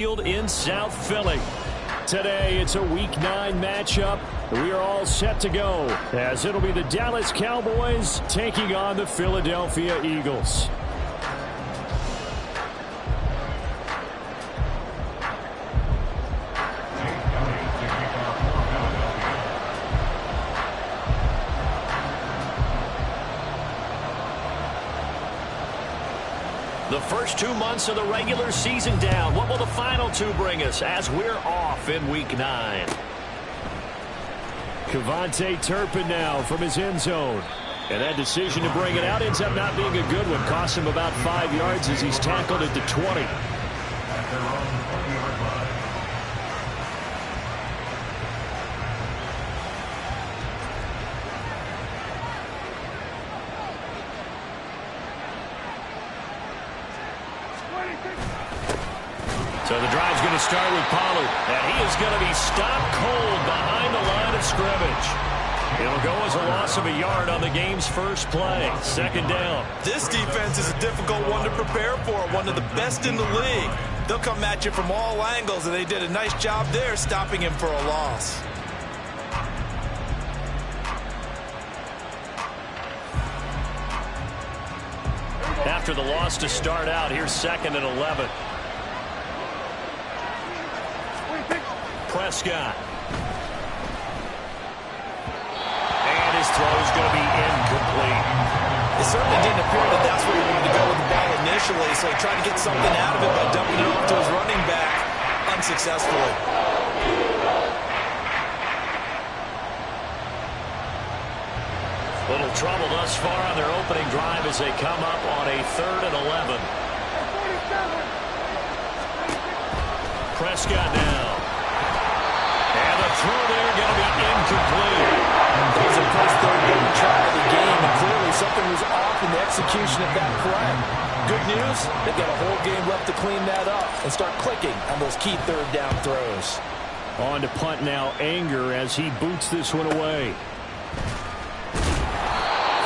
In South Philly. Today, it's a Week 9 matchup. We are all set to go, as it'll be the Dallas Cowboys taking on the Philadelphia Eagles. The first 2 months of the regular season down. What will the final 2 bring us as we're off in Week 9? KaVontae Turpin now from his end zone. And that decision to bring it out ends up not being a good one. Cost him about 5 yards as he's tackled at the 20. So the drive's going to start with Pollard, and he is going to be stopped cold behind the line of scrimmage. It'll go as a loss of a yard on the game's first play. Second down. This defense is a difficult one to prepare for, one of the best in the league. They'll come at you from all angles, and they did a nice job there stopping him for a loss. After the loss to start out, here's 2nd and 11. Prescott. And his throw is going to be incomplete. It certainly didn't appear that that's where he wanted to go with the ball initially, so he tried to get something out of it by dumping it off to his running back unsuccessfully. Little trouble thus far on their opening drive as they come up on a 3rd and 11. Prescott now. And the throw there going to be incomplete. That was the first third down try of the game, and clearly something was off in the execution of that play. Good news, they've got a whole game left to clean that up and start clicking on those key third down throws. On to punt now, Anger as he boots this one away.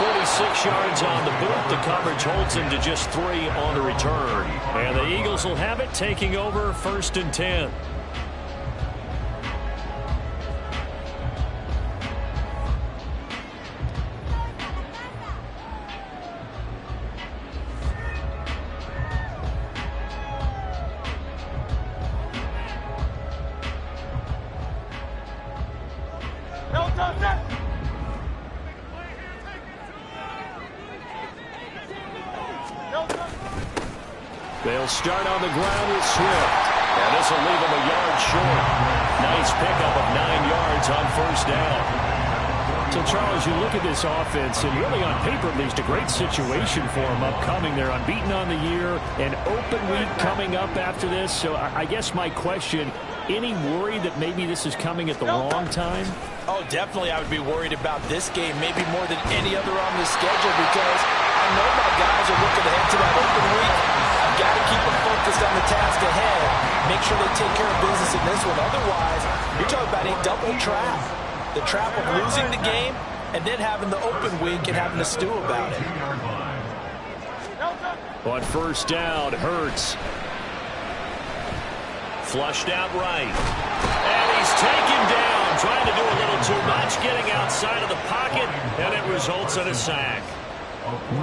46 yards on the boot. The coverage holds him to just 3 on the return. And the Eagles will have it, taking over 1st and 10. They'll start on the ground with Swift. And this will leave him a yard short. Nice pickup of 9 yards on 1st down. So, Charles, you look at this offense, and really on paper, at least, a great situation for them upcoming. They're unbeaten on the year, an open week coming up after this. So I guess my question, any worry that maybe this is coming at the wrong time? Oh, definitely I would be worried about this game, maybe more than any other on the schedule, because I know my guys are looking ahead to that open week. I've got to keep them focused on the task ahead. Make sure they take care of business in this one. Otherwise, you're talking about a double trap. The trap of losing the game and then having the open week and having to stew about it. On 1st down, Hurts. Flushed out right. And he's taken down, trying to do a little too much, getting outside of the pocket, and it results in a sack.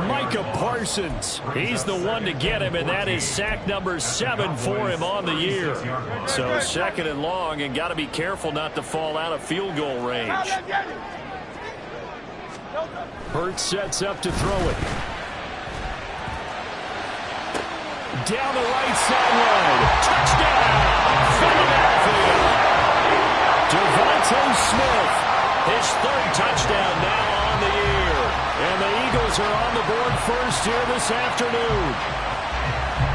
Micah Parsons, he's the one to get him, and that is sack number 7 for him on the year. So 2nd and long, and got to be careful not to fall out of field goal range. Hurts sets up to throw it. Down the right sideline. Touchdown! Philadelphia! DeVonta Smith, his 3rd touchdown now on the year. And the Eagles are on the board first here this afternoon.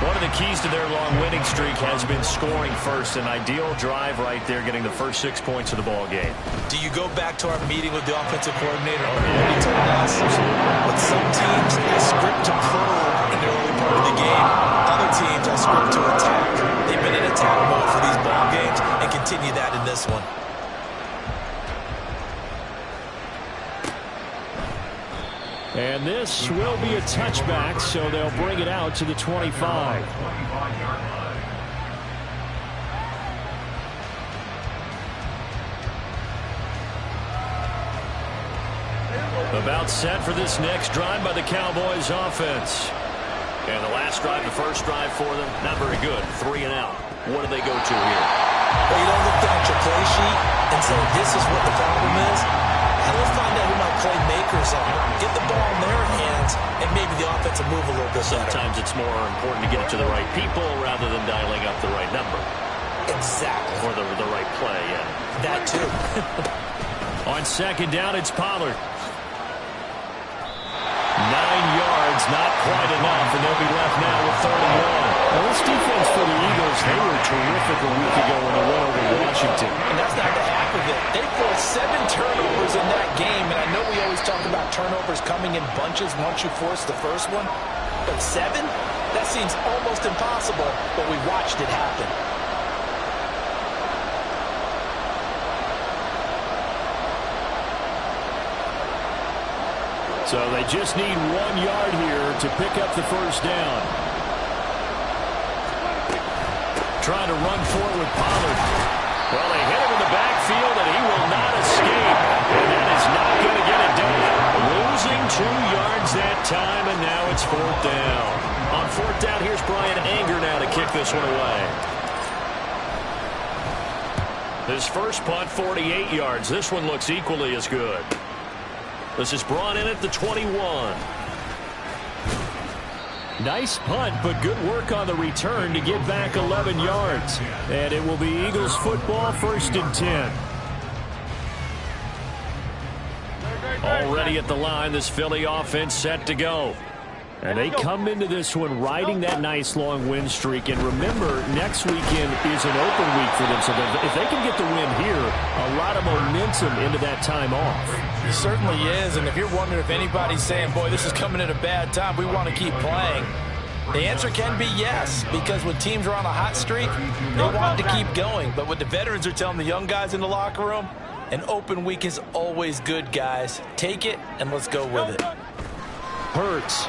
One of the keys to their long winning streak has been scoring first. An ideal drive right there, getting the first 6 points of the ball game. Do you go back to our meeting with the offensive coordinator? He told us with some teams, they script to probe in the early part of the game. Other teams are script to attack. They've been in attack mode for these ball games and continue that in this one. And this will be a touchback, so they'll bring it out to the 25. About set for this next drive by the Cowboys offense. And the last drive, the first drive for them, not very good. 3 and out. What do they go to here? Well, you don't look down at your play sheet and say, this is what the problem is. And let's find out who my playmakers are. Get the ball in their hands, and maybe the offense will move a little bit better. Sometimes it's more important to get it to the right people rather than dialing up the right number. Exactly. Or the right play, yeah. That too. On second down, it's Pollard. 9 yards, not quite enough, and they'll be left now with 3rd and 1. Now, this defense for the Eagles, they were terrific a week ago in the win over Washington. And that's not the half of it. They forced 7 turnovers in that game, and I know we always talk about turnovers coming in bunches once you force the first one, but 7? That seems almost impossible, but we watched it happen. So they just need 1 yard here to pick up the first down. Trying to run for it with Pollard. Well, they hit him in the backfield, and he will not escape. And that is not going to get it done. Losing 2 yards that time, and now it's 4th down. On 4th down, here's Brian Anger now to kick this one away. His first punt, 48 yards. This one looks equally as good. This is brought in at the 21. Nice punt, but good work on the return to get back 11 yards. And it will be Eagles football, 1st and 10. Already at the line, this Philly offense set to go. And they come into this one riding that nice long win streak. And remember, next weekend is an open week for them. So if they can get the win here, a lot of momentum into that time off. It certainly is. And if you're wondering if anybody's saying, boy, this is coming at a bad time, we want to keep playing, the answer can be yes. Because when teams are on a hot streak, they want to keep going. But what the veterans are telling the young guys in the locker room, an open week is always good, guys. Take it, and let's go with it. Hurts.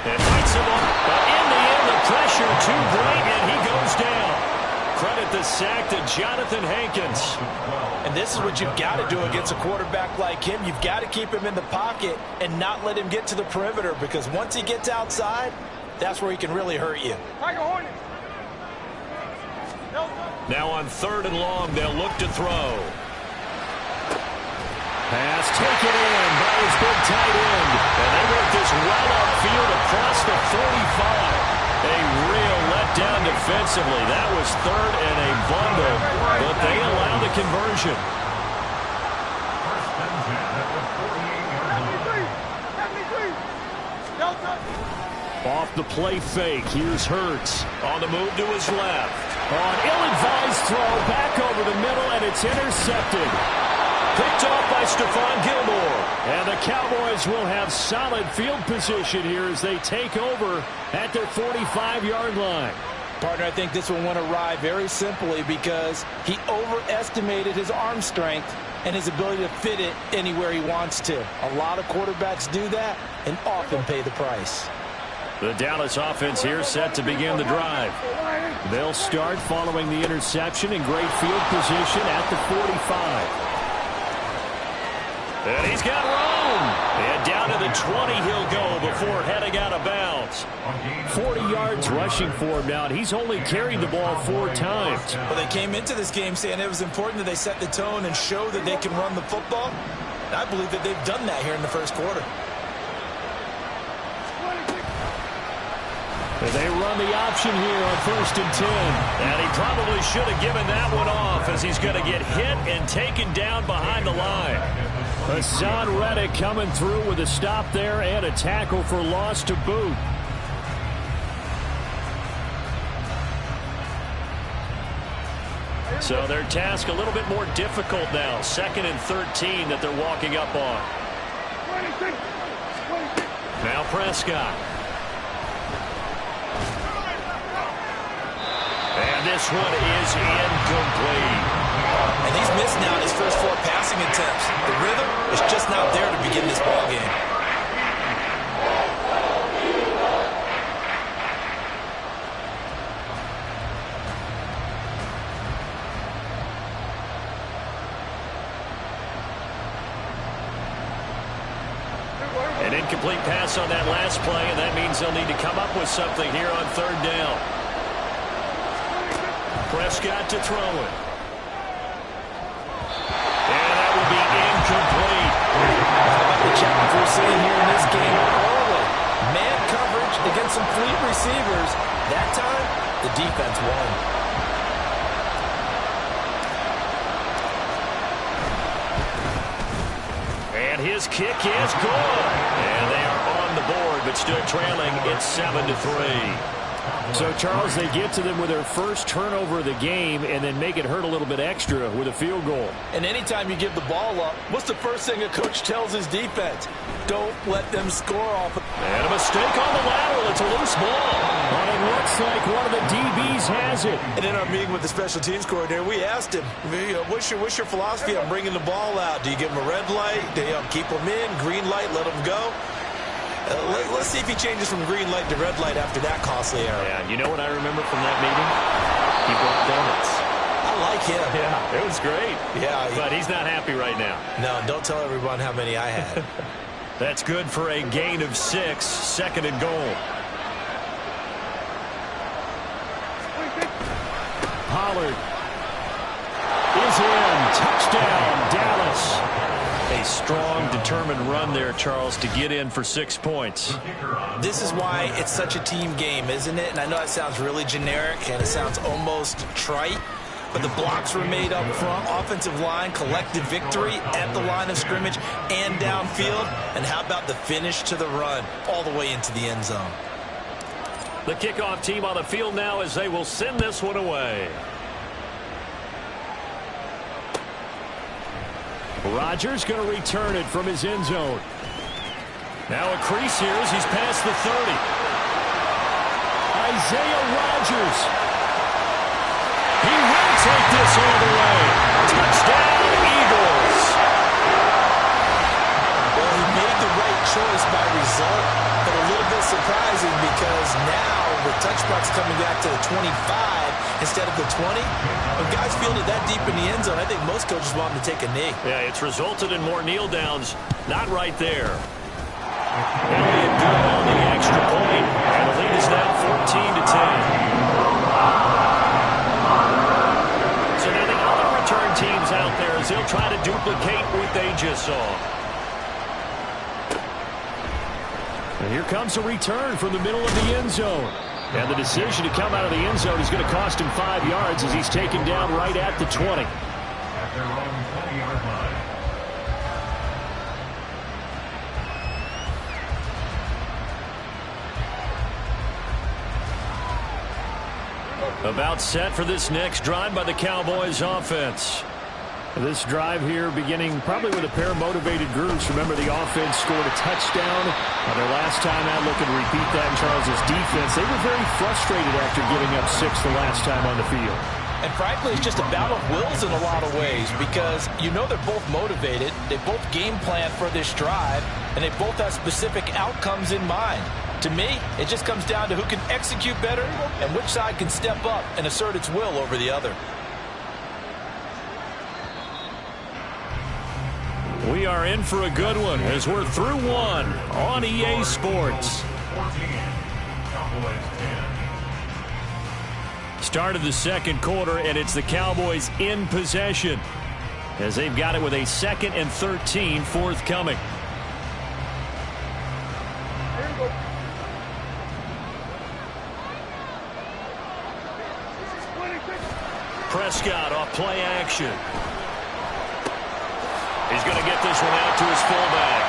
And beats him up, but in the end, the pressure too great, and he goes down. Credit the sack to Jonathan Hankins. And this is what you've got to do against a quarterback like him. You've got to keep him in the pocket and not let him get to the perimeter, because once he gets outside, that's where he can really hurt you. Now on 3rd and long, they'll look to throw. Pass taken in by his big tight end. And they work this well upfield across the 45. A real letdown defensively. That was 3rd and a bundle, but they allow the conversion. Off the play fake, here's Hurts. On the move to his left. On ill-advised throw, back over the middle, and it's intercepted. Picked off by Stephon Gilmore. And the Cowboys will have solid field position here as they take over at their 45-yard line. Partner, I think this one went awry very simply because he overestimated his arm strength and his ability to fit it anywhere he wants to. A lot of quarterbacks do that and often pay the price. The Dallas offense here set to begin the drive. They'll start following the interception in great field position at the 45. And he's got room. And down to the 20 he'll go before heading out of bounds. 40 yards rushing for him now, and he's only carried the ball 4 times. Well, they came into this game saying it was important that they set the tone and show that they can run the football. And I believe that they've done that here in the first quarter. And they run the option here on 1st and 10. And he probably should have given that one off as he's going to get hit and taken down behind the line. Hassan Reddick coming through with a stop there and a tackle for loss to boot. So their task a little bit more difficult now. 2nd and 13 that they're walking up on. Now Prescott. And this one is incomplete. And he's missed now his first 4 passing attempts. The rhythm is just not there to begin this ball game. An incomplete pass on that last play, and that means they'll need to come up with something here on third down. Prescott to throw it. And that will be incomplete. How about the challenge we're seeing here in this game early? Man coverage against some fleet receivers. That time, the defense won. And his kick is good. And they are on the board, but still trailing. It's 7-3. So, Charles, they get to them with their first turnover of the game and then make it hurt a little bit extra with a field goal. And anytime you give the ball up, what's the first thing a coach tells his defense? Don't let them score off. And a mistake on the lateral. It's a loose ball. And it looks like one of the DBs has it. And in our meeting with the special teams coordinator, we asked him, what's your philosophy on bringing the ball out? Do you give him a red light? Do you keep him in? Green light, let him go? Let's see if he changes from green light to red light after that costly error. Yeah, you know what I remember from that meeting? He brought donuts. I like him. Yeah, it was great. Yeah. But he's not happy right now. No, don't tell everyone how many I had. That's good for a gain of 6, second and goal. Pollard is in. Touchdown, Dallas. A strong, determined run there, Charles, to get in for 6 points. This is why it's such a team game, isn't it? And I know it sounds really generic and it sounds almost trite, but the blocks were made up front, offensive line, collective victory at the line of scrimmage and downfield. And how about the finish to the run all the way into the end zone? The kickoff team on the field now as they will send this one away. Rodgers going to return it from his end zone. Now a crease here as he's past the 30. Isaiah Rodgers. He will take this all the way. Touchdown, Eagles. Well, he made the right choice by result, but a little bit surprising because now with touchbacks coming back to the 25 instead of the 20, when guys fielded that deep in the end zone, I think most coaches want them to take a knee. Yeah, it's resulted in more kneel downs. Not right there. Elliott good on the extra point, and the lead is now 14-10. So now the other return teams out there as they'll try to duplicate what they just saw. And here comes a return from the middle of the end zone. And the decision to come out of the end zone is going to cost him 5 yards as he's taken down right at the 20. At their own 20-yard line. About set for this next drive by the Cowboys offense. This drive here beginning probably with a pair of motivated groups. Remember, the offense scored a touchdown on their last time out. Looking to repeat that in Charles's defense. They were very frustrated after giving up 6 the last time on the field. And frankly, it's just a battle of wills in a lot of ways because you know they're both motivated. They both game plan for this drive, and they both have specific outcomes in mind. To me, it just comes down to who can execute better and which side can step up and assert its will over the other. We are in for a good one as we're through one on EA Sports. 14, Cowboys 10. Start of the second quarter, and it's the Cowboys in possession as they've got it with a 2nd and 13 forthcoming. Prescott off play action. He's going to get this one out to his fullback.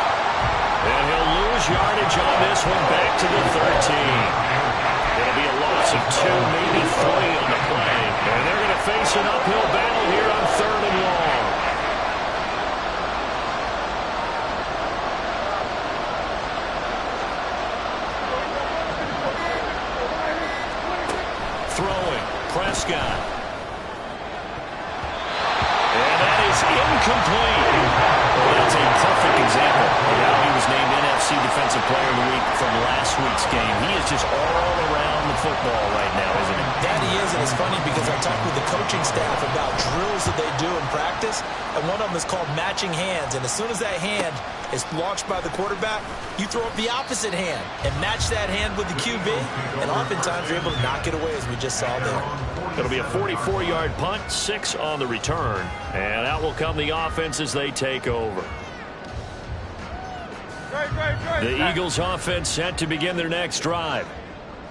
And he'll lose yardage on this one back to the 13. It'll be a loss of 2, maybe 3 on the play. And they're going to face an uphill battle here on 3rd and long. Throwing, Prescott. Incomplete. Well, that's a perfect example of how he was named NFC Defensive Player of the Week from last week's game. He is just all around the football right now, isn't he? That he is, and it's funny because I talked with the coaching staff about drills that they do in practice, and one of them is called matching hands. And as soon as that hand is launched by the quarterback, you throw up the opposite hand and match that hand with the QB, and oftentimes you're able to knock it away, as we just saw there. It'll be a 44-yard punt, 6 on the return, and out will come the offense as they take over. The Eagles offense set to begin their next drive.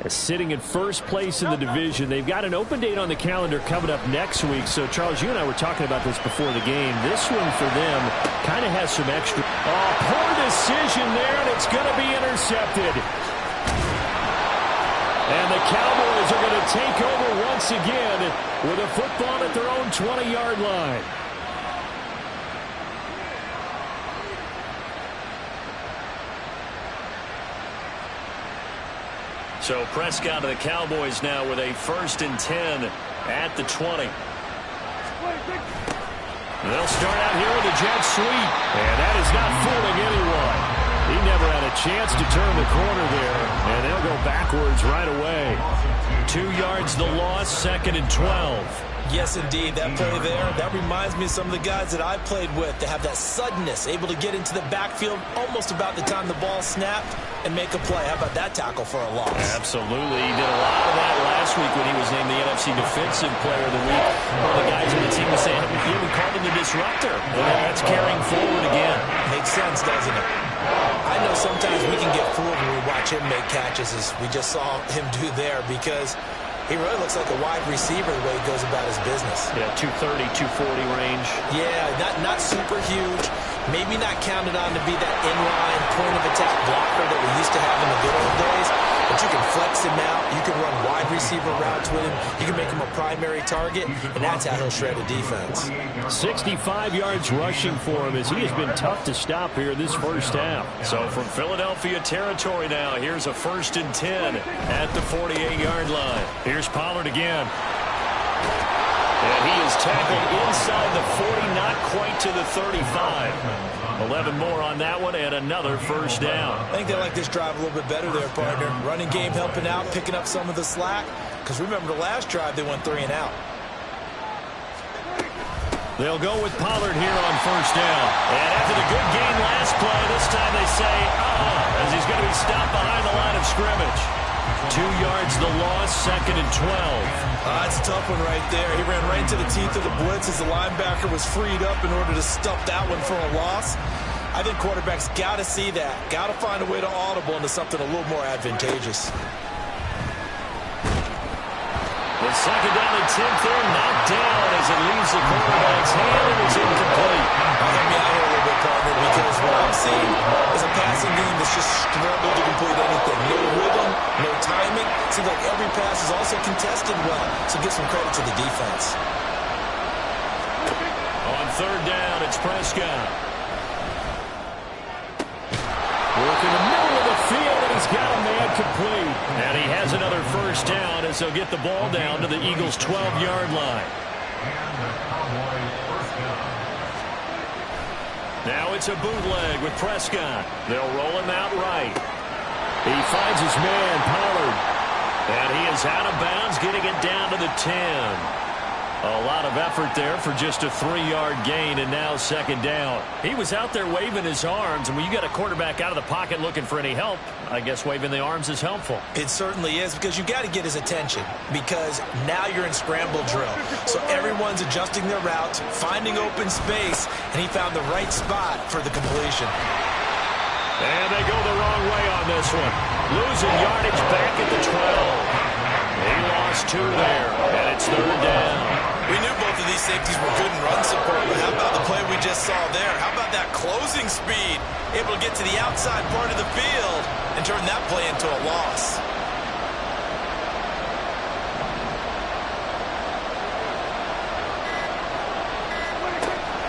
Sitting in first place in the division. They've got an open date on the calendar coming up next week. So, Charles, you and I were talking about this before the game. This one for them kind of has some extra. Oh, poor decision there, and it's going to be intercepted. And the Cowboys are going to take over once again with a football at their own 20-yard line. So Prescott of the Cowboys now with a 1st and 10 at the 20. They'll start out here with a jet sweep, and that is not fooling anyone. He never had a chance to turn the corner there, and they'll go backwards right away. 2 yards the loss, 2nd and 12. Yes, indeed. That play there, that reminds me of some of the guys that I played with that have that suddenness, able to get into the backfield almost about the time the ball snapped and make a play. How about that tackle for a loss? Absolutely. He did a lot of that last week when he was named the NFC Defensive Player of the Week. One of the guys on the team was saying he even called him the disruptor. Well, that's carrying forward again. Makes sense, doesn't it? I know sometimes we can get fooled when we watch him make catches, as we just saw him do there, because he really looks like a wide receiver the way he goes about his business. Yeah, 230, 240 range. Yeah, not super huge. Maybe not counted on to be that inline point-of-attack blocker that we used to have in the good old days. But you can flex him out. You can run wide receiver routes with him. You can make him a primary target, and that's how he'll shred a defense. 65 yards rushing for him as he has been tough to stop here this first half. So from Philadelphia territory now, here's a 1st and 10 at the 48-yard line. Here's Pollard again. And he is tackled inside the 40, not quite to the 35. 11 more on that one, and another 1st down. I think they like this drive a little bit better there, partner. Running game helping out, picking up some of the slack. Because remember the last drive, they went 3 and out. They'll go with Pollard here on 1st down. And after the good game last play, this time they say, as he's going to be stopped behind the line of scrimmage. 2 yards the loss, 2nd and 12. That's a tough one right there. He ran right into the teeth of the blitz as the linebacker was freed up in order to stuff that one for a loss. I think quarterbacks got to see that. Got to find a way to audible into something a little more advantageous. The 2nd down and 10 there, knocked down as it leaves the quarterback's hand and it's incomplete. Help me out here a little bit, partner, because what I'm seeing is a passing game that's just struggled to complete anything. No rhythm, no timing. Seems like every pass is also contested well, so give some credit to the defense. On 3rd down, it's Prescott. Work in the middle of the field, and he's got a man complete. And he has another 1st down as they'll get the ball down to the Eagles' 12-yard line. Now it's a bootleg with Prescott. They'll roll him out right. He finds his man, Pollard. And he is out of bounds, getting it down to the 10. A lot of effort there for just a 3-yard gain, and now 2nd down. He was out there waving his arms, and when you got a quarterback out of the pocket looking for any help, I guess waving the arms is helpful. It certainly is, because you got to get his attention, because now you're in scramble drill. So everyone's adjusting their routes, finding open space, and he found the right spot for the completion. And they go the wrong way on this one. Losing yardage back at the 12. He lost 2 there, and it's 3rd down. We knew both of these safeties were good in run support, but how about the play we just saw there? How about that closing speed? Able to get to the outside part of the field and turn that play into a loss.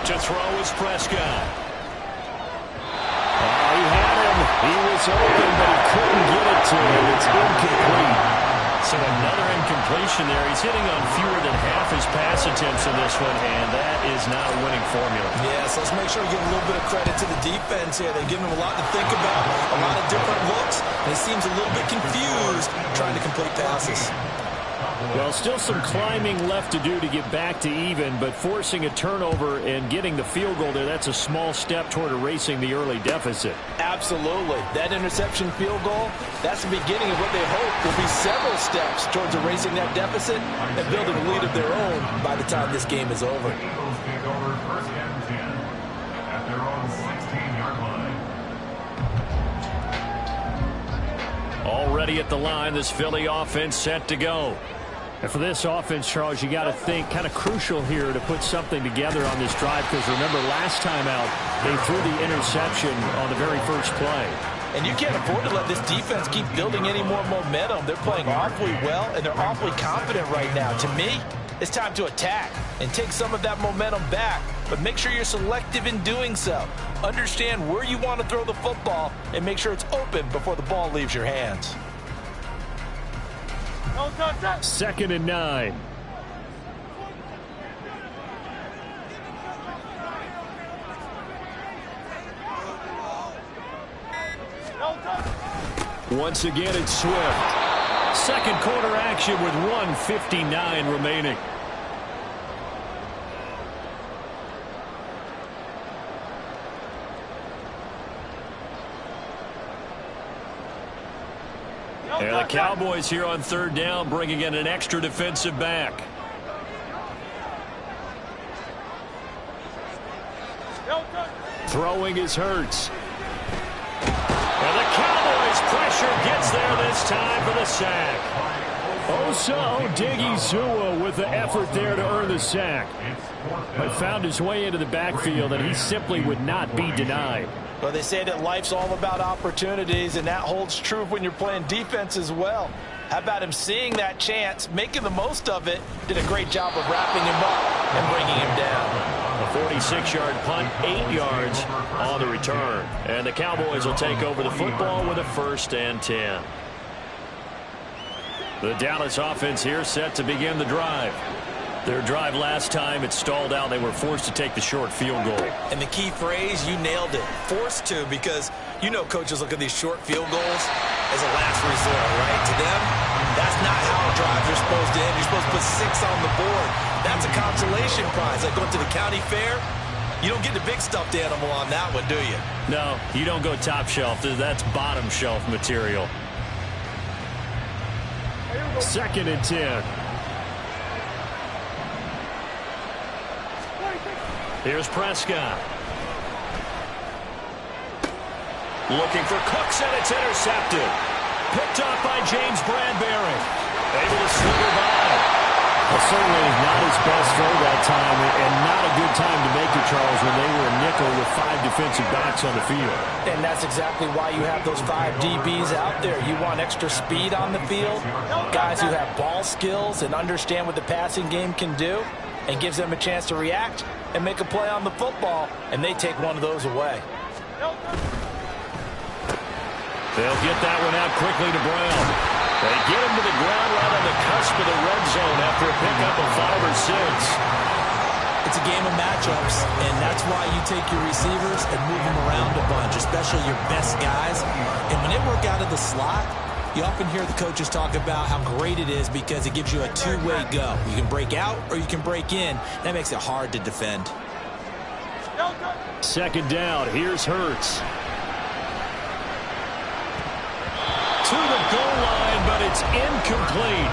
To throw is Prescott. He had him. He was open, but he couldn't get it to him. It's incomplete. So another incompletion there. He's hitting on fewer than half his pass attempts in this one, and that is not a winning formula. Yeah, so let's make sure we give a little bit of credit to the defense here. They're giving him a lot to think about, a lot of different looks, and he seems a little bit confused trying to complete passes. Well, still some climbing left to do to get back to even, but forcing a turnover and getting the field goal there, that's a small step toward erasing the early deficit. Absolutely. That interception field goal, that's the beginning of what they hope will be several steps towards erasing that deficit and building a lead of their own by the time this game is over. Eagles take over first and 10 at their own 16-yard line. Already at the line, this Philly offense set to go. And for this offense, Charles, you got to think kind of crucial here to put something together on this drive, because remember last time out they threw the interception on the very first play. And you can't afford to let this defense keep building any more momentum. They're playing awfully well, and they're awfully confident right now. To me, it's time to attack and take some of that momentum back, but make sure you're selective in doing so. Understand where you want to throw the football and make sure it's open before the ball leaves your hands. 2nd and 9. Once again, it's Swift. Second quarter action with 1:59 remaining. And the Cowboys here on 3rd down, bringing in an extra defensive back. Throwing is Hurts. And the Cowboys pressure gets there this time for the sack. Osa Odighizuwa with the effort there to earn the sack. But found his way into the backfield, and he simply would not be denied. Well, they say that life's all about opportunities, and that holds true when you're playing defense as well. How about him seeing that chance, making the most of it, did a great job of wrapping him up and bringing him down. A 46-yard punt, 8 yards on the return. And the Cowboys will take over the football with a 1st and 10. The Dallas offense here set to begin the drive. Their drive last time, it stalled out. They were forced to take the short field goal. And the key phrase, you nailed it. Forced to, because you know coaches look at these short field goals as a last resort, right? To them, that's not how drives are supposed to end. You're supposed to put 6 on the board. That's a consolation prize. Like going to the county fair, you don't get the big stuffed animal on that one, do you? No, you don't go top shelf. That's bottom shelf material. 2nd and 10. Here's Prescott. Looking for Cooks, and it's intercepted. Picked up by James Bradbury. Able to slither by. Well, certainly not his best throw that time, and not a good time to make it, Charles, when they were a nickel with 5 defensive backs on the field. And that's exactly why you have those 5 DBs out there. You want extra speed on the field, guys who have ball skills and understand what the passing game can do, and gives them a chance to react and make a play on the football, and they take one of those away. They'll get that one out quickly to Brown. They get him to the ground right on the cusp of the red zone after a pickup of 5 or 6. It's a game of matchups, and that's why you take your receivers and move them around a bunch, especially your best guys. And when they work out of the slot, you often hear the coaches talk about how great it is because it gives you a two-way go. You can break out or you can break in. That makes it hard to defend. 2nd down. Here's Hurts. To the goal line, but it's incomplete.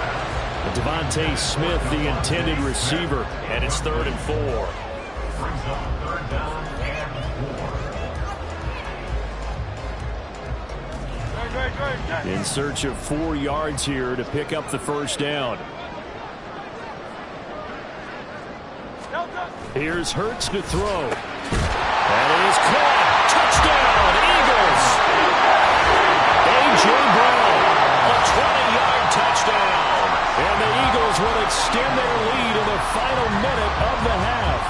Devontae Smith, the intended receiver, and it's 3rd and 4. Brings up 3rd down and 4. In search of 4 yards here to pick up the 1st down. Here's Hurts to throw. And it is caught. Touchdown, Eagles. A.J. Brown, a 20-yard touchdown. And the Eagles will extend their lead in the final minute of the half.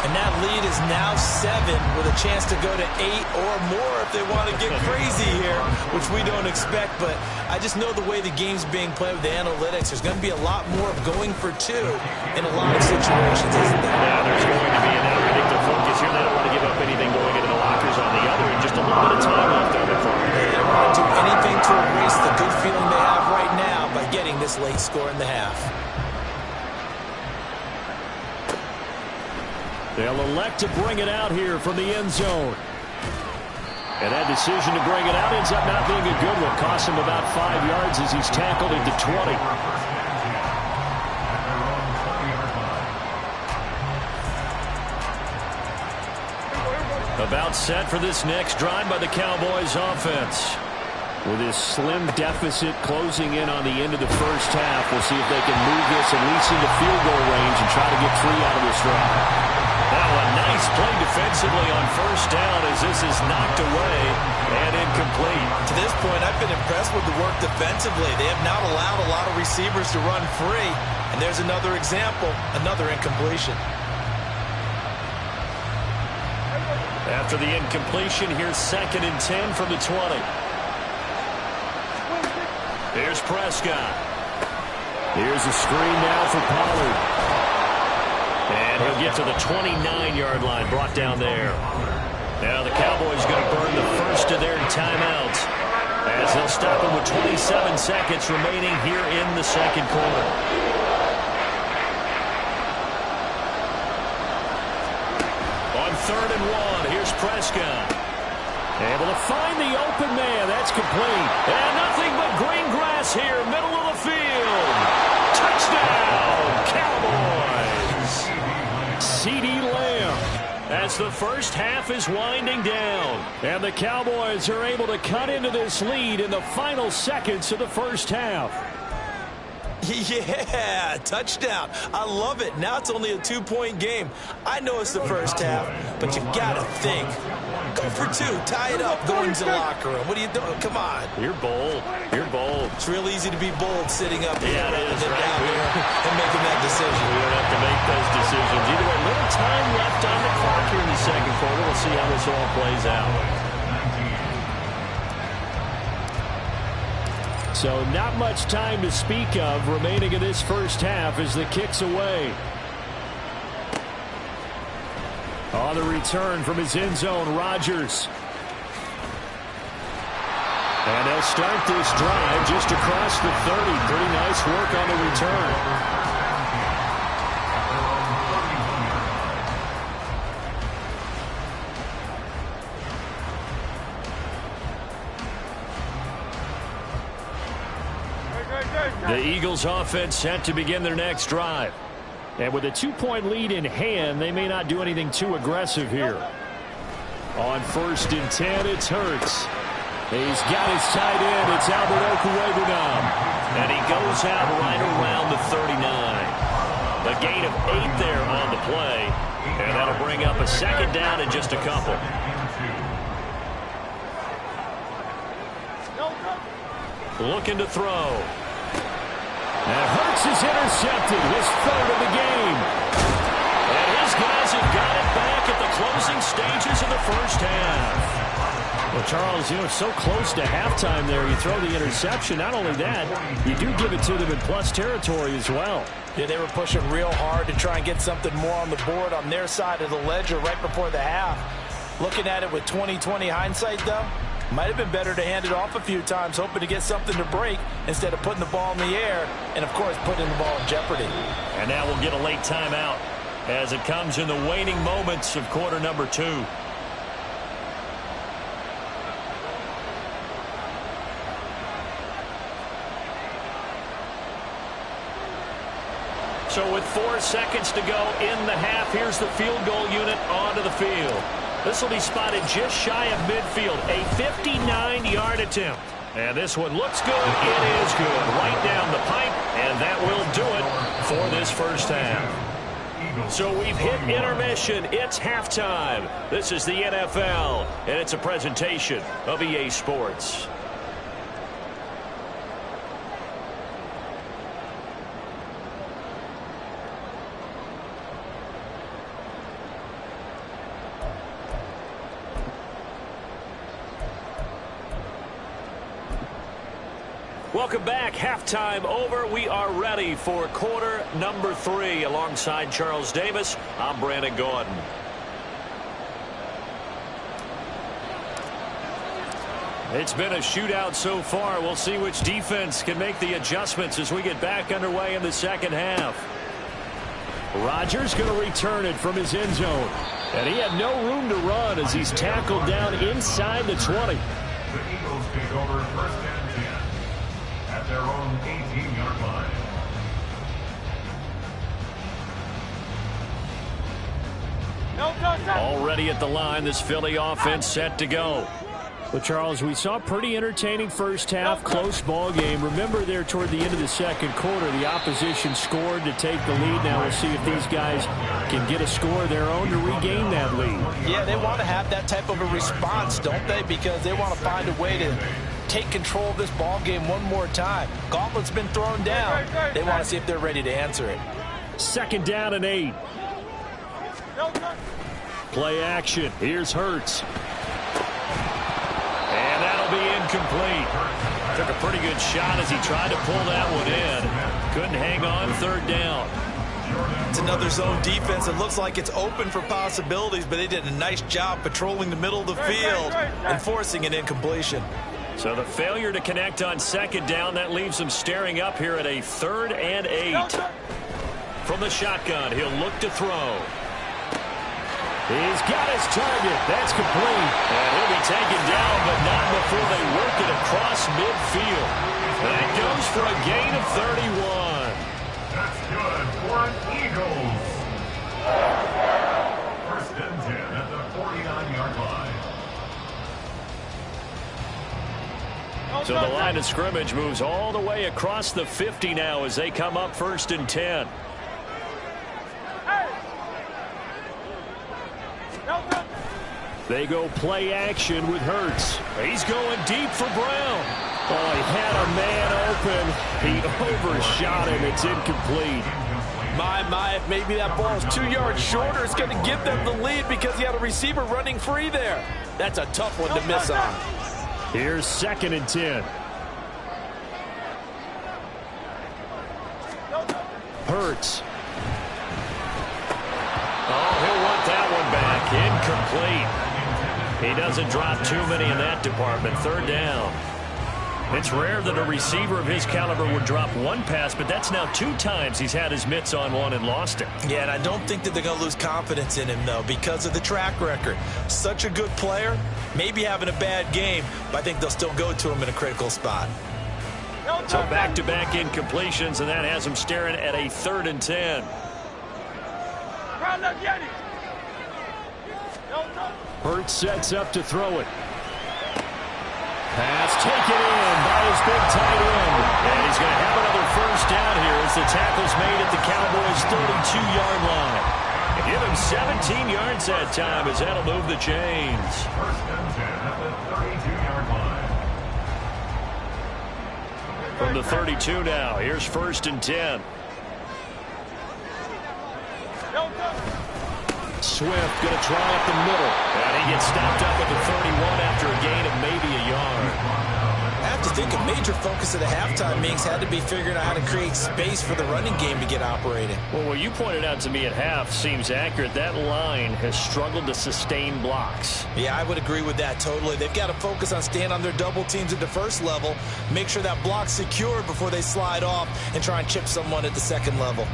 And that lead is now 7 with a chance to go to 8 or more if they want to get crazy here, which we don't expect. But I just know the way the game's being played with the analytics, there's going to be a lot more of going for 2 in a lot of situations, isn't there? Yeah, there's going to be an predictive focus here. They don't want to give up anything going into the lockers on the other, and just a little bit of time left over for them. They don't want to do anything to erase the good feeling they have right now by of getting this late score in the half. They'll elect to bring it out here from the end zone. And that decision to bring it out ends up not being a good one. Costs him about 5 yards as he's tackled into 20. About set for this next drive by the Cowboys offense. With this slim deficit closing in on the end of the first half, we'll see if they can move this at least into field goal range and try to get 3 out of this drive. Now a nice play defensively on first down as this is knocked away and incomplete. To this point, I've been impressed with the work defensively. They have not allowed a lot of receivers to run free. And there's another example, another incompletion. After the incompletion, here's 2nd and 10 from the 20. Here's Prescott. Here's a screen now for Pollard. And he'll get to the 29-yard line, brought down there. Now the Cowboys going to burn the first of their timeouts as they'll stop him with 27 seconds remaining here in the second quarter. On 3rd and 1, here's Prescott. Able to find the open man. That's complete. And nothing but green grass here, middle of the field. Touchdown, Cowboys. CeeDee Lamb as the first half is winding down. And the Cowboys are able to cut into this lead in the final seconds of the first half. Yeah, touchdown. I love it. Now it's only a 2-point game. I know it's the first half, but you got to think. Go for 2. Tie it up. Go into the locker room. What are you doing? Come on. You're bold. You're bold. It's real easy to be bold sitting up here rather than right down here and making that decision. We don't have to make those decisions. Either way, little time left on the clock here in the second quarter. We'll see how this all plays out. So not much time to speak of remaining in this first half as the kick's away. On the return from his end zone, Rodgers. And they'll start this drive just across the 30. Pretty nice work on the return. The Eagles offense set to begin their next drive. And with a 2-point lead in hand, they may not do anything too aggressive here. On 1st and 10, it's Hurts. He's got his tight end. It's Albert Okwuegbunam. And he goes out right around the 39. A gain of 8 there on the play. And that'll bring up a 2nd down in just a couple. Looking to throw. And Hurts is intercepted, his 3rd of the game. And his guys have got it back at the closing stages of the first half. Well, Charles, you know, so close to halftime there. You throw the interception. Not only that, you do give it to them in plus territory as well. Yeah, they were pushing real hard to try and get something more on the board on their side of the ledger right before the half. Looking at it with 20/20 hindsight, though, might have been better to hand it off a few times, hoping to get something to break instead of putting the ball in the air and, of course, putting the ball in jeopardy. And now we'll get a late timeout as it comes in the waning moments of quarter number 2. So with 4 seconds to go in the half, here's the field goal unit onto the field. This will be spotted just shy of midfield, a 59-yard attempt. And this one looks good. It is good. Right down the pipe, and that will do it for this first half. So we've hit intermission. It's halftime. This is the NFL, and it's a presentation of EA Sports. Welcome back. Halftime over. We are ready for quarter number 3. Alongside Charles Davis, I'm Brandon Gordon. It's been a shootout so far. We'll see which defense can make the adjustments as we get back underway in the second half. Rodgers going to return it from his end zone. And he had no room to run as he's tackled down inside the 20. The Eagles take over 1st and 10 at their own 18-yard line. Already at the line, this Philly offense set to go. Well, Charles, we saw a pretty entertaining first half, close ball game. Remember there toward the end of the second quarter, the opposition scored to take the lead. Now we'll see if these guys can get a score of their own to regain that lead. Yeah, they want to have that type of a response, don't they? Because they want to find a way to take control of this ball game one more time. Gauntlet's been thrown down. They want to see if they're ready to answer it. 2nd down and 8. Play action. Here's Hurts. And that'll be incomplete. Took a pretty good shot as he tried to pull that one in. Couldn't hang on 3rd down. It's another zone defense. It looks like it's open for possibilities, but they did a nice job patrolling the middle of the field and forcing an incompletion. So the failure to connect on 2nd down, that leaves him staring up here at a 3rd and 8. From the shotgun, he'll look to throw. He's got his target. That's complete. And he'll be taken down, but not before they work it across midfield. That goes for a gain of 31. That's good for an Eagles. 1st and 10 at the 49-yard line. So the line of scrimmage moves all the way across the 50 now as they come up 1st and 10. They go play action with Hurts. He's going deep for Brown. Oh, he had a man open. He overshot him. It's incomplete. My, if maybe that ball is 2 yards shorter, it's going to give them the lead because he had a receiver running free there. That's a tough one to miss on. Here's 2nd and 10. Hurts. Oh, he'll want that one back. Incomplete. He doesn't drop too many in that department. 3rd down. It's rare that a receiver of his caliber would drop one pass, but that's now 2 times he's had his mitts on one and lost it. Yeah, and I don't think that they're going to lose confidence in him, though, because of the track record. Such a good player, maybe having a bad game, but I think they'll still go to him in a critical spot. So back-to-back incompletions, and that has him staring at a 3rd and 10. Hurts sets up to throw it. Pass taken in by his big tight end. And he's going to have another 1st down here as the tackle's made at the Cowboys' 32-yard line. And give him 17 yards that time as that'll move the chains. 1st and 10 at the 32-yard line. From the 32 now, here's 1st and 10. Swift going to try up the middle. And he gets stopped up at the 31 after a gain of maybe a yard. I have to think a major focus of the halftime meetings had to be figuring out how to create space for the running game to get operating. Well, what you pointed out to me at half seems accurate. That line has struggled to sustain blocks. Yeah, I would agree with that totally. They've got to focus on staying on their double teams at the 1st level, make sure that block's secured before they slide off and try and chip someone at the 2nd level.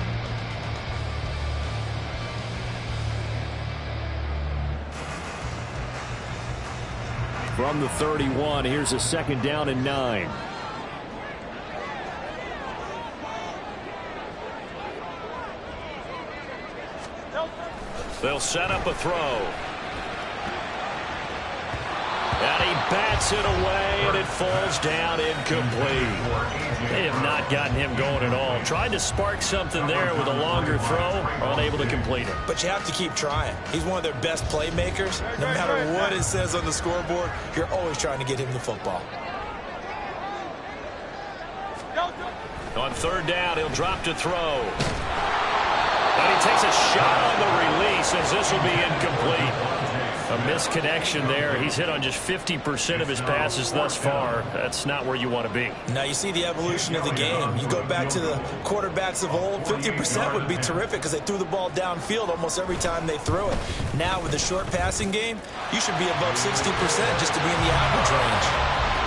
From the 31, here's a 2nd down and 9. They'll set up a throw. And he bats it away, and it falls down incomplete. They have not gotten him going at all. Tried to spark something there with a longer throw, unable to complete it. But you have to keep trying. He's one of their best playmakers. No matter what it says on the scoreboard, you're always trying to get him the football. On 3rd down, he'll drop to throw. And he takes a shot on the release as this will be incomplete. A misconnection there. He's hit on just 50% of his passes thus far. That's not where you want to be. Now you see the evolution of the game. You go back to the quarterbacks of old, 50% would be terrific because they threw the ball downfield almost every time they threw it. Now with the short passing game, you should be above 60% just to be in the average range.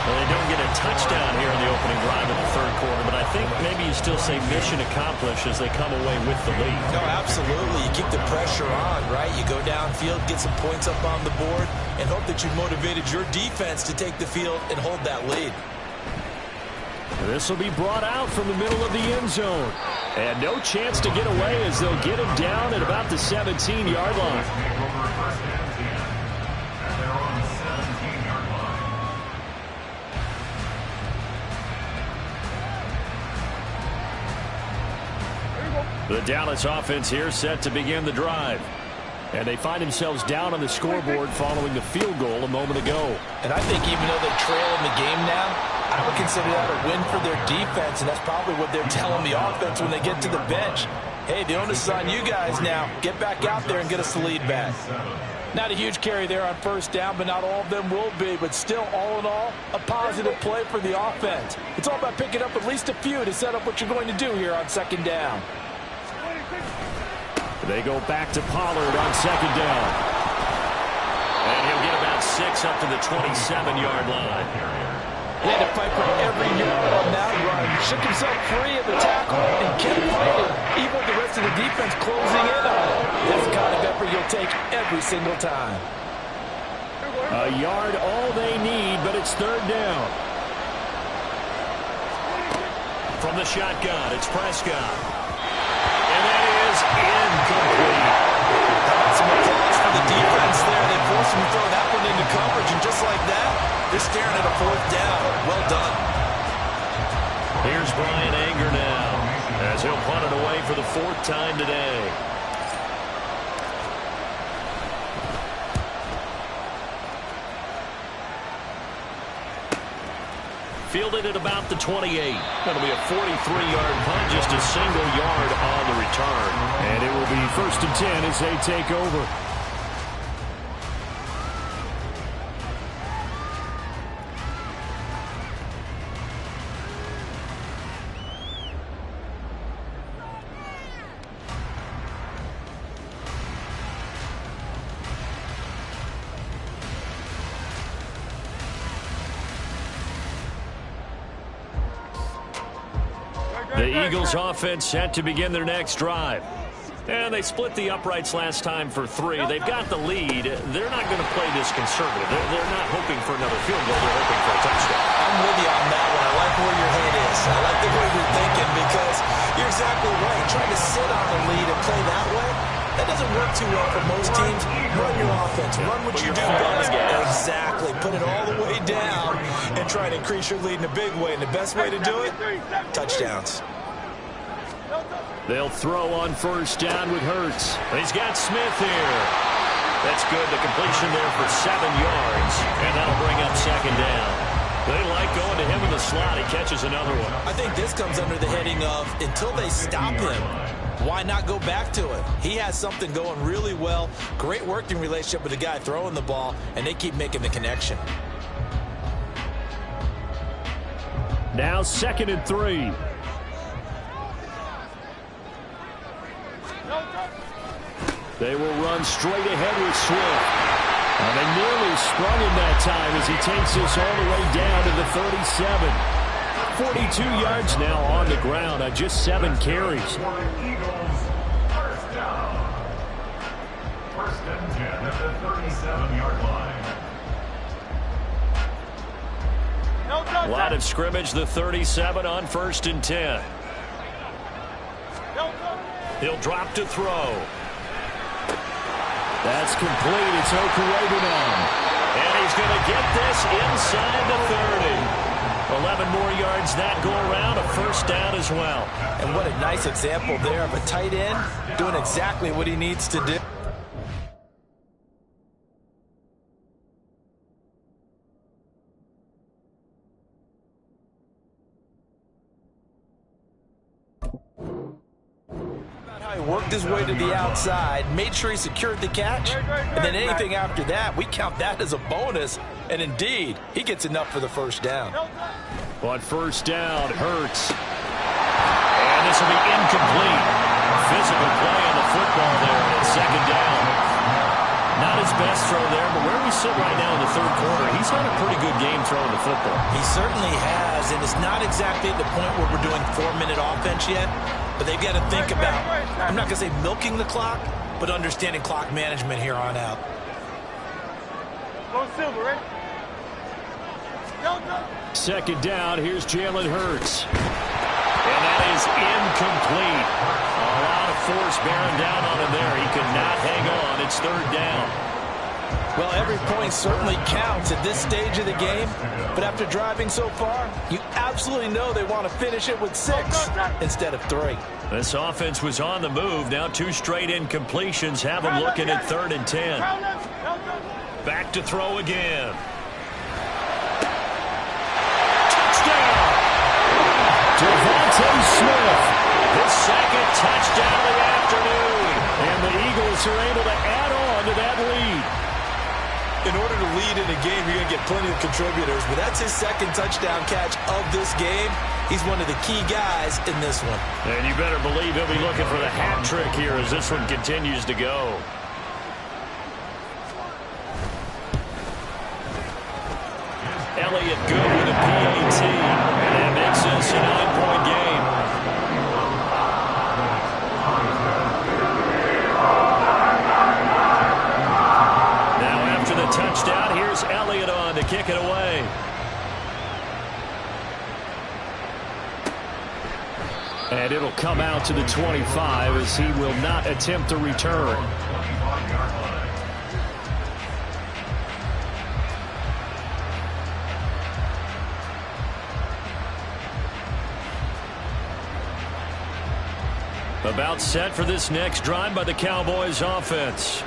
Well, they don't get a touchdown here in the opening drive of the third quarter, but I think maybe you still say mission accomplished as they come away with the lead. No, absolutely. You keep the pressure on, right? You go downfield, get some points up on the board, and hope that you've motivated your defense to take the field and hold that lead. This will be brought out from the middle of the end zone. And no chance to get away as they'll get him down at about the 17-yard line. The Dallas offense here set to begin the drive. And they find themselves down on the scoreboard following the field goal a moment ago. And I think even though they trail in the game now, I would consider that a win for their defense, and that's probably what they're telling the offense when they get to the bench. Hey, the onus is on you guys now. Get back out there and get us the lead back. Not a huge carry there on first down, but not all of them will be. But still, all in all, a positive play for the offense. It's all about picking up at least a few to set up what you're going to do here on second down. They go back to Pollard on second down. And he'll get about 6 up to the 27-yard line. He had to fight for every yard on that run. Shook himself free of the tackle and kept fighting, even with the rest of the defense closing in on it. That's the kind of effort you'll take every single time. A yard all they need, but it's third down. From the shotgun, it's Prescott. And that is incomplete. How about some applause for the defense there? They forced him to throw that one into coverage, and just like that, they're staring at a fourth down. Well done. Here's Brian Anger now, as he'll punt it away for the 4th time today. Fielded at about the 28. That'll be a 43-yard punt, just a single yard on the return. And it will be 1st and 10 as they take over. The Eagles offense set to begin their next drive. And they split the uprights last time for 3. They've got the lead. They're not going to play this conservative. They're not hoping for another field goal. They're hoping for a touchdown. I'm with you on that one. I like where your head is. I like the way you're thinking because you're exactly right. Trying to sit on the lead and play that way, that doesn't work too well for most teams. Run your offense. Run what you do best. Exactly. Put it all the way down and try to increase your lead in a big way. And the best way to do it, touchdowns. They'll throw on first down with Hurts. He's got Smith here. That's good. The completion there for 7 yards. And that'll bring up second down. They like going to him in the slot. He catches another one. I think this comes under the heading of until they stop him, why not go back to it? He has something going really well. Great working relationship with the guy throwing the ball, and they keep making the connection. Now 2nd and 3. They will run straight ahead with Swift. And they nearly sprung him that time as he takes this all the way down to the 37. 42 yards now on the ground on just 7 carries. Eagles, first down. 1st and 10 at the 37-yard line. Line of scrimmage, the 37 on 1st and 10. He'll drop to throw. That's complete. It's Okurebunom. And he's going to get this inside the 30. 11 more yards that go around. A first down as well. And what a nice example there of a tight end doing exactly what he needs to do. Worked his way to the outside, made sure he secured the catch, and then anything after that, we count that as a bonus. And indeed, he gets enough for the first down. On first down, Hurts. And this will be incomplete. Physical play on the football there, and it's second down. Not his best throw there, but where we sit right now in the third quarter, he's had a pretty good game throwing the football. He certainly has, and it's not exactly at the point where we're doing 4-minute offense yet, but they've got to think about, I'm not going to say milking the clock, but understanding clock management here on out. Go Silver, right? Second down, here's Jalen Hurts. And that is incomplete. A lot of force bearing down on him there. He could not hang on. It's third down. Well, every point certainly counts at this stage of the game, but after driving so far, you absolutely know they want to finish it with 6 instead of 3. This offense was on the move. Now 2 straight incompletions have them looking at 3rd and 10. Back to throw again. Touchdown! Devontae Smith, his 2nd touchdown of the afternoon. And the Eagles are able to add on to that lead. In order to lead in a game, you're going to get plenty of contributors, but that's his 2nd touchdown catch of this game. He's one of the key guys in this one. And you better believe he'll be looking for the hat trick here as this one continues to go. Elliott good with a PAT, and that makes this a 9-point game. Now after the touchdown, here's Elliott on to kick it away. And it'll come out to the 25 as he will not attempt to return. About set for this next drive by the Cowboys offense.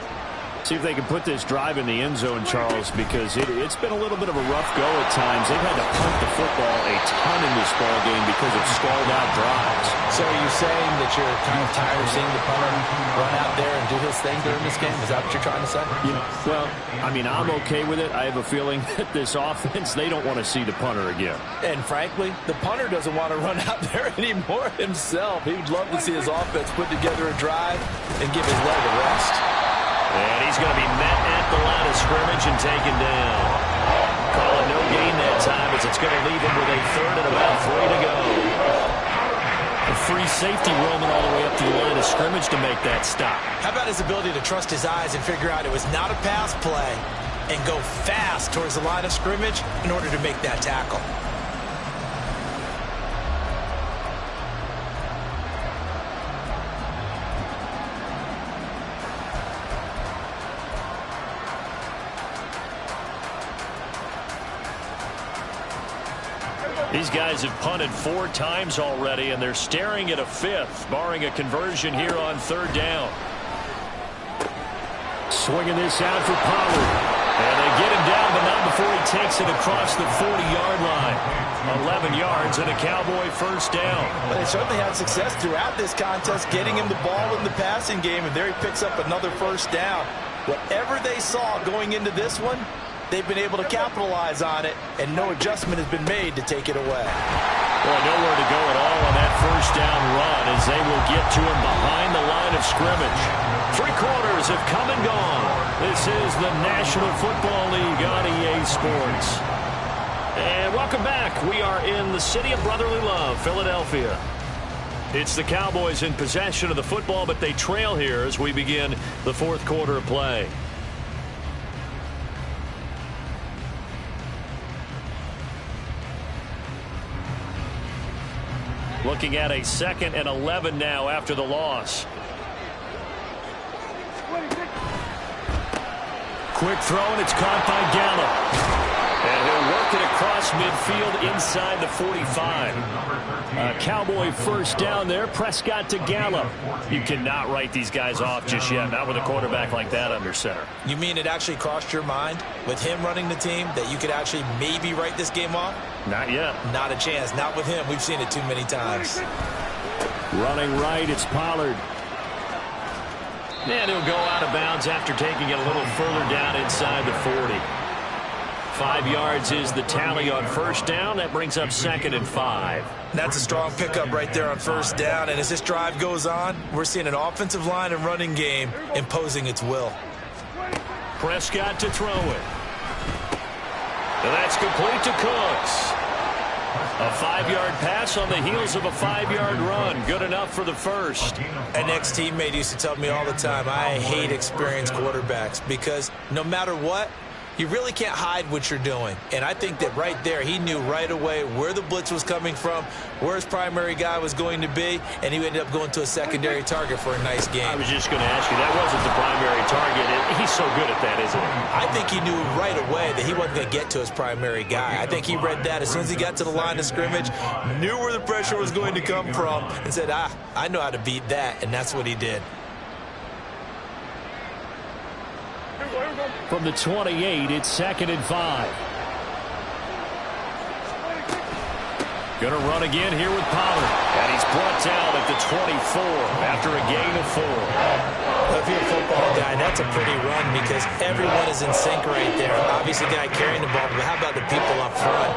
See if they can put this drive in the end zone, Charles, because it's been a little bit of a rough go at times. They've had to punt the football a ton in this ball game because of stalled out drives. So are you saying that you're kind of tired of seeing the punter run out there and do his thing during this game? Is that what you're trying to say? Yeah, well, I mean, I'm okay with it. I have a feeling that this offense, they don't want to see the punter again. And frankly, the punter doesn't want to run out there anymore himself. He would love to see his offense put together a drive and give his leg a rest. And he's going to be met at the line of scrimmage and taken down. Call it no gain that time as it's going to leave him with a 3rd and about 3 to go. A free safety roaming all the way up to the line of scrimmage to make that stop. How about his ability to trust his eyes and figure out it was not a pass play and go fast towards the line of scrimmage in order to make that tackle? These guys have punted 4 times already, and they're staring at a 5th, barring a conversion here on 3rd down. Swinging this out for Pollard. And they get him down, but not before he takes it across the 40-yard line. 11 yards and a Cowboy 1st down. But they certainly had success throughout this contest, getting him the ball in the passing game, and there he picks up another 1st down. Whatever they saw going into this one, they've been able to capitalize on it, and no adjustment has been made to take it away. Well, nowhere to go at all on that 1st down run as they will get to him behind the line of scrimmage. 3 quarters have come and gone. This is the National Football League on EA Sports. And welcome back. We are in the city of brotherly love, Philadelphia. It's the Cowboys in possession of the football, but they trail here as we begin the 4th quarter of play. Looking at a 2nd and 11 now after the loss. Quick throw, and it's caught by Gallup. And he'll work it across midfield inside the 45. Cowboy 1st down there. Prescott to Gallup. You cannot write these guys off just yet, not with a quarterback like that under center. You mean it actually crossed your mind with him running the team that you could actually maybe write this game off? Not yet. Not a chance. Not with him. We've seen it too many times. Running right, it's Pollard. And he'll go out of bounds after taking it a little further down inside the 40. 5 yards is the tally on 1st down. That brings up 2nd and 5. That's a strong pickup right there on 1st down. And as this drive goes on, we're seeing an offensive line and running game imposing its will. Prescott to throw it. And that's complete to Cooks. A 5-yard pass on the heels of a 5-yard run. Good enough for the first. An ex-teammate used to tell me all the time, I hate experienced quarterbacks because no matter what, you really can't hide what you're doing. And I think that right there, he knew right away where the blitz was coming from, where his primary guy was going to be, and he ended up going to a secondary target for a nice game. I was just going to ask you, that wasn't the primary target. He's so good at that, isn't he? I think he knew right away that he wasn't going to get to his primary guy. I think he read that as soon as he got to the line of scrimmage, knew where the pressure was going to come from, and said, I know how to beat that, and that's what he did. From the 28, it's 2nd and 5. Going to run again here with Pollard. And he's brought down at the 24 after a gain of 4. If you're a football guy, that's a pretty run because everyone is in sync right there. Obviously, the guy carrying the ball, but how about the people up front?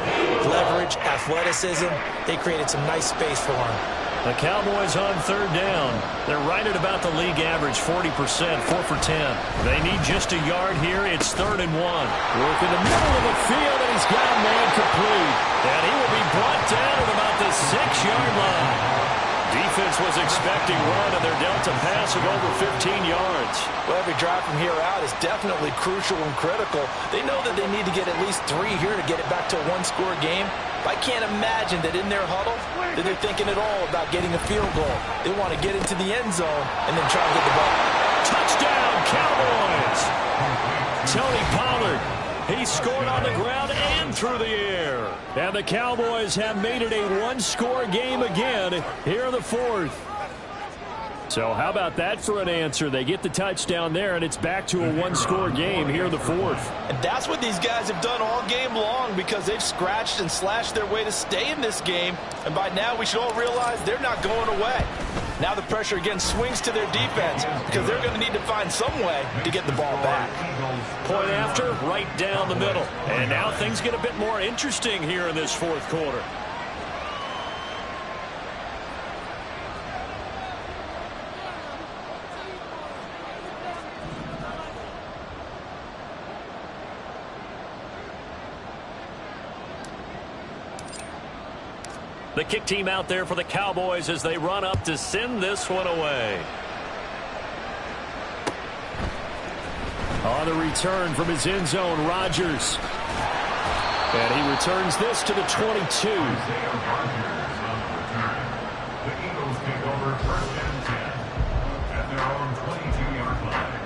Leverage, athleticism, they created some nice space for him. The Cowboys on 3rd down. They're right at about the league average, 40%, 4 for 10. They need just a yard here. It's 3rd and 1. Work in the middle of the field, and he's got a man complete. And he will be brought down at about the 6-yard line. Defense was expecting run, and they're dealt a pass of over 15 yards. Well, every drive from here out is definitely crucial and critical. They know that they need to get at least 3 here to get it back to a 1-score game. But I can't imagine that in their huddle that they're thinking at all about getting a field goal. They want to get into the end zone and then try and get the ball. Touchdown, Cowboys! Tony Pollard. He scored on the ground and through the air. And the Cowboys have made it a 1-score game again here in the 4th. So how about that for an answer? They get the touchdown there, and it's back to a 1-score game here in the 4th. And that's what these guys have done all game long because they've scratched and slashed their way to stay in this game. And by now, we should all realize they're not going away. Now the pressure again swings to their defense because they're going to need to find some way to get the ball back. Point after, right down the middle. And now things get a bit more interesting here in this 4th quarter. The kick team out there for the Cowboys as they run up to send this one away. On the return from his end zone, Rodgers. And he returns this to the 22. The Eagles take over 1st and 10 at their own 22-yard line.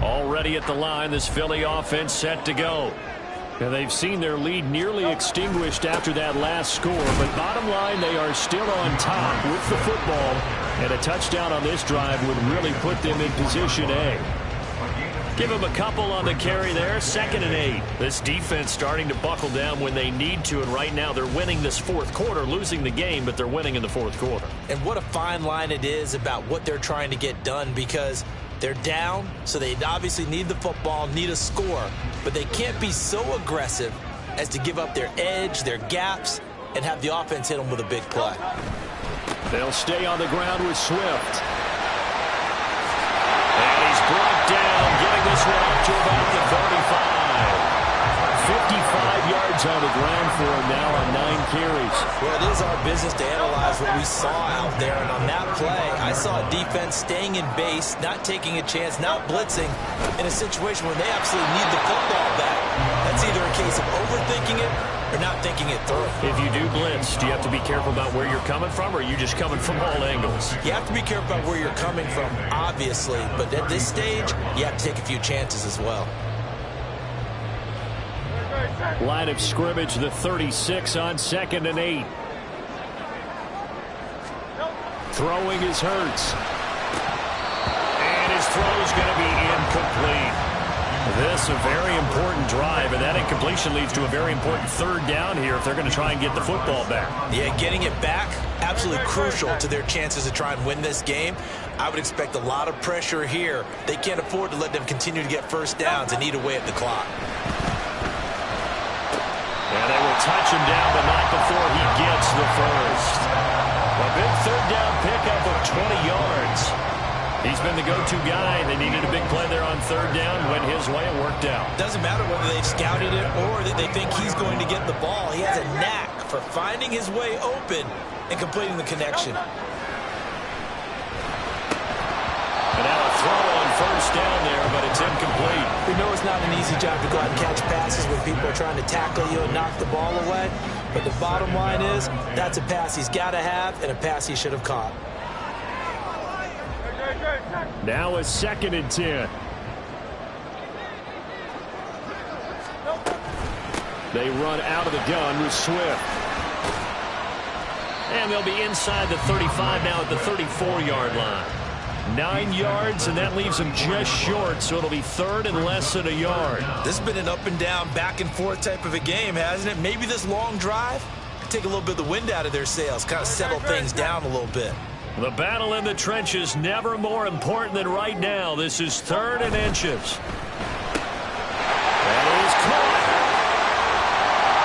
Already at the line, this Philly offense set to go. And they've seen their lead nearly extinguished after that last score, but bottom line, they are still on top with the football, and a touchdown on this drive would really put them in position A. Give them a couple on the carry there, 2nd and 8. This defense starting to buckle down when they need to, and right now they're winning this 4th quarter, losing the game, but they're winning in the 4th quarter. And what a fine line it is about what they're trying to get done because they're down, so they obviously need the football, need a score, but they can't be so aggressive as to give up their edge, their gaps, and have the offense hit them with a big play. They'll stay on the ground with Swift. And he's brought down, getting this one up to about the 35. 55 yards on the ground for him now on 9 carries. Well, it is our business to analyze what we saw out there, and on that play, I saw a defense staying in base, not taking a chance, not blitzing, in a situation where they absolutely need the football back. That's either a case of overthinking it or not thinking it through. If you do blitz, do you have to be careful about where you're coming from, or are you just coming from all angles? You have to be careful about where you're coming from, obviously, but at this stage, you have to take a few chances as well. Line of scrimmage, the 36 on 2nd and 8. Throwing is Hurts. And his throw is going to be incomplete. This a very important drive, and that incompletion leads to a very important third down here if they're going to try and get the football back. Yeah, getting it back, absolutely crucial to their chances to try and win this game. I would expect a lot of pressure here. They can't afford to let them continue to get first downs and eat away at the clock. And they will touch him down, but not before he gets the first. A big third down pickup of 20 yards. He's been the go-to guy. They needed a big play there on third down. Went his way. It worked out. Doesn't matter whether they've scouted it or that they think he's going to get the ball. He has a knack for finding his way open and completing the connection. And now a throw on first down there, but it's incomplete. We know it's not an easy job to go out and catch passes when people are trying to tackle you and knock the ball away. But the bottom line is that's a pass he's got to have and a pass he should have caught. Now a 2nd and 10. They run out of the gun with Swift. And they'll be inside the 35 now at the 34-yard line. 9 yards, and that leaves them just short, so it'll be third and less than a yard. This has been an up-and-down, back-and-forth type of a game, hasn't it? Maybe this long drive could take a little bit of the wind out of their sails, kind of settle things down a little bit. The battle in the trenches never more important than right now. This is 3rd and inches. That is caught.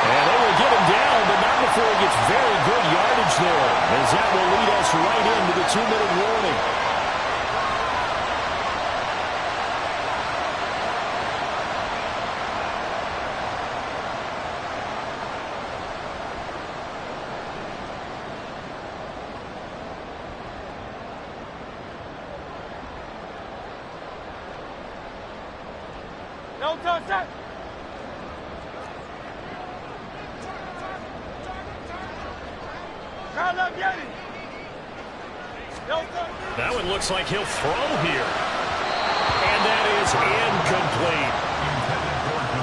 And they will get him down, but not before he gets very good yardage there, as that will lead us right into the 2-minute warning. That one looks like he'll throw here. And that is incomplete.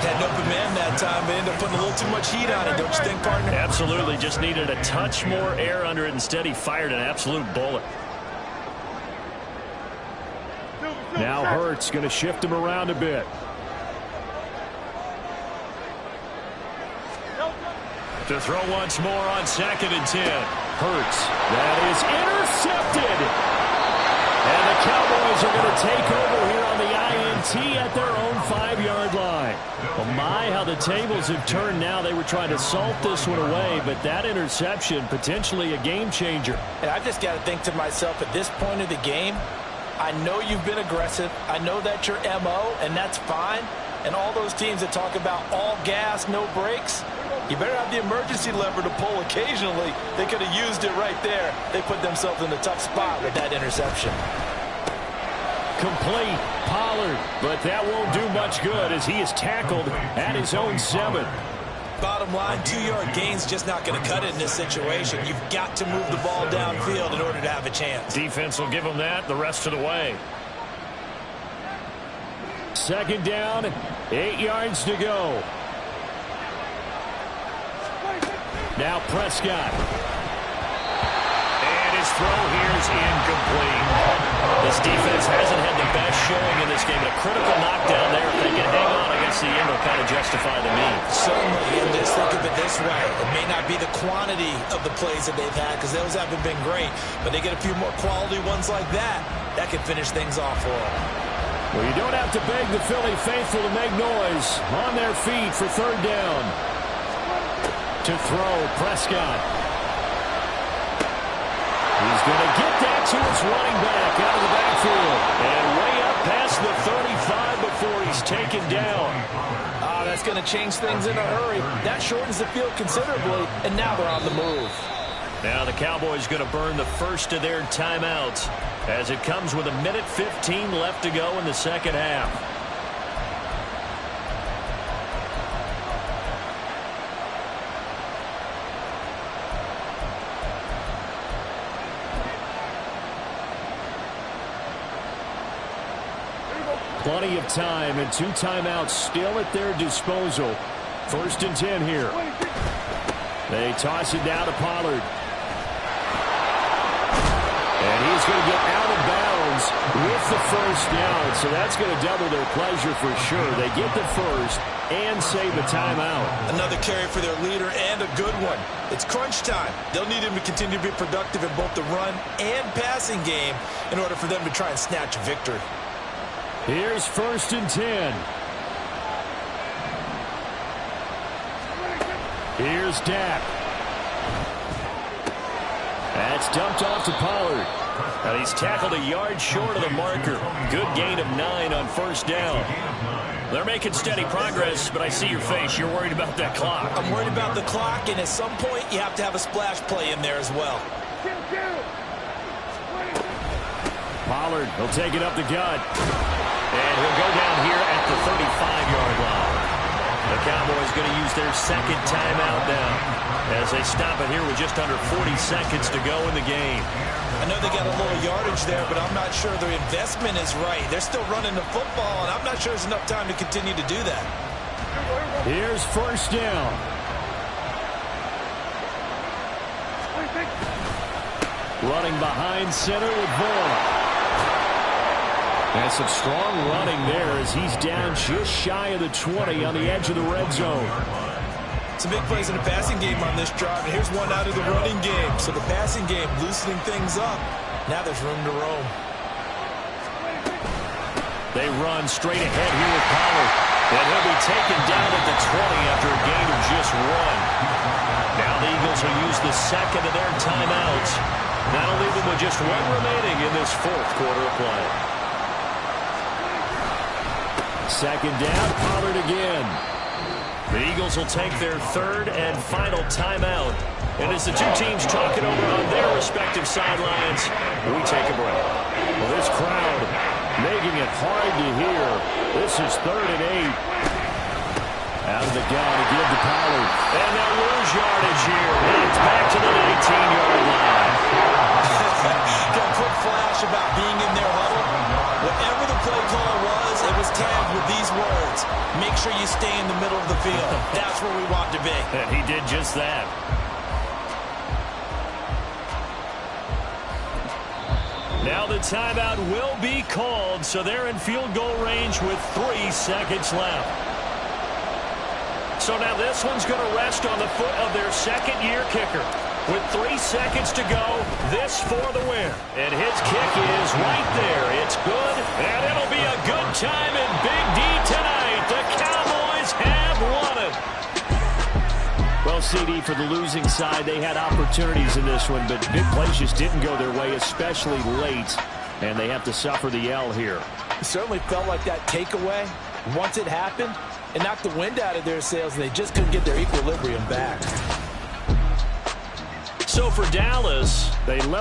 Had an open man that time, but ended up putting a little too much heat on it, don't you think, partner? Absolutely. Just needed a touch more air under it. Instead, he fired an absolute bullet. Now Hurts going to shift him around a bit. To throw once more on 2nd and 10. Hurts. That is intercepted. And the Cowboys are going to take over here on the INT at their own 5-yard line. Well, my, how the tables have turned now. They were trying to salt this one away, but that interception, potentially a game changer. And I just got to think to myself, at this point of the game, I know you've been aggressive. I know that's your MO, and that's fine. And all those teams that talk about all gas, no brakes, you better have the emergency lever to pull occasionally. They could have used it right there. They put themselves in a tough spot with that interception. Complete. Pollard. But that won't do much good as he is tackled at his own 7. Bottom line, 2-yard gain's just not going to cut it in this situation. You've got to move the ball downfield in order to have a chance. Defense will give them that the rest of the way. 2nd down, 8 yards to go. Now Prescott. And his throw here is incomplete. This defense hasn't had the best showing in this game. A critical knockdown there. If they can hang on against the end, will kind of justify the means. Certainly, and just think of it this way. It may not be the quantity of the plays that they've had, because those haven't been great, but they get a few more quality ones like that. That can finish things off for them. Well, you don't have to beg the Philly faithful to make noise. On their feet for 3rd down. To throw, Prescott. He's going to get that to his running back out of the backfield. And way up past the 35 before he's taken down. That's going to change things in a hurry. That shortens the field considerably, and now they're on the move. Now the Cowboys going to burn the first of their timeouts as it comes with 1:15 left to go in the 2nd half. Plenty of time and 2 timeouts still at their disposal. 1st and 10 here. They toss it down to Pollard. And he's going to get out of bounds with the first down, so that's going to double their pleasure for sure. They get the first and save the timeout. Another carry for their leader and a good one. It's crunch time. They'll need him to continue to be productive in both the run and passing game in order for them to try and snatch a victory. Here's 1st and 10. Here's Dak. That's dumped off to Pollard. And he's tackled a yard short of the marker. Good gain of 9 on 1st down. They're making steady progress, but I see your face. You're worried about that clock. I'm worried about the clock, and at some point, you have to have a splash play in there as well. Pollard, he'll take it up the gut. And he'll go down here at the 35-yard line. The Cowboys going to use their second timeout now as they stop it here with just under 40 seconds to go in the game. I know they got a little yardage there, but I'm not sure their investment is right. They're still running the football, and I'm not sure there's enough time to continue to do that. Here's 1st down. Running behind center with Vaughn. And some strong running there as he's down just shy of the 20 on the edge of the red zone. Some big plays in the passing game on this drive, and here's one out of the running game. So the passing game loosening things up. Now there's room to roam. They run straight ahead here with Pollard. And he'll be taken down at the 20 after a gain of just 1. Now the Eagles will use the second of their timeouts. That'll leave them with just 1 remaining in this 4th quarter of play. 2nd down, Pollard again. The Eagles will take their 3rd and final timeout. And as the two teams talk it over on their respective sidelines, we take a break. Well, this crowd making it hard to hear. This is 3rd and 8. Out of the gun to give to Pollard. And they'll lose yardage here. Knocked back to the 19-yard line. Got a quick flash about being in their huddle. Whatever the play call was, it was tagged with these words. Make sure you stay in the middle of the field. That's where we want to be. And he did just that. Now the timeout will be called, so they're in field goal range with 3 seconds left. So now this one's going to rest on the foot of their second-year kicker. With 3 seconds to go, this for the win. And his kick is right there. It's good, and it'll be a good time in Big D tonight. The Cowboys have won it. Well, CD, for the losing side, they had opportunities in this one, but big plays just didn't go their way, especially late, and they have to suffer the L here. It certainly felt like that takeaway, once it happened, it knocked the wind out of their sails, and they just couldn't get their equilibrium back. So for Dallas, they level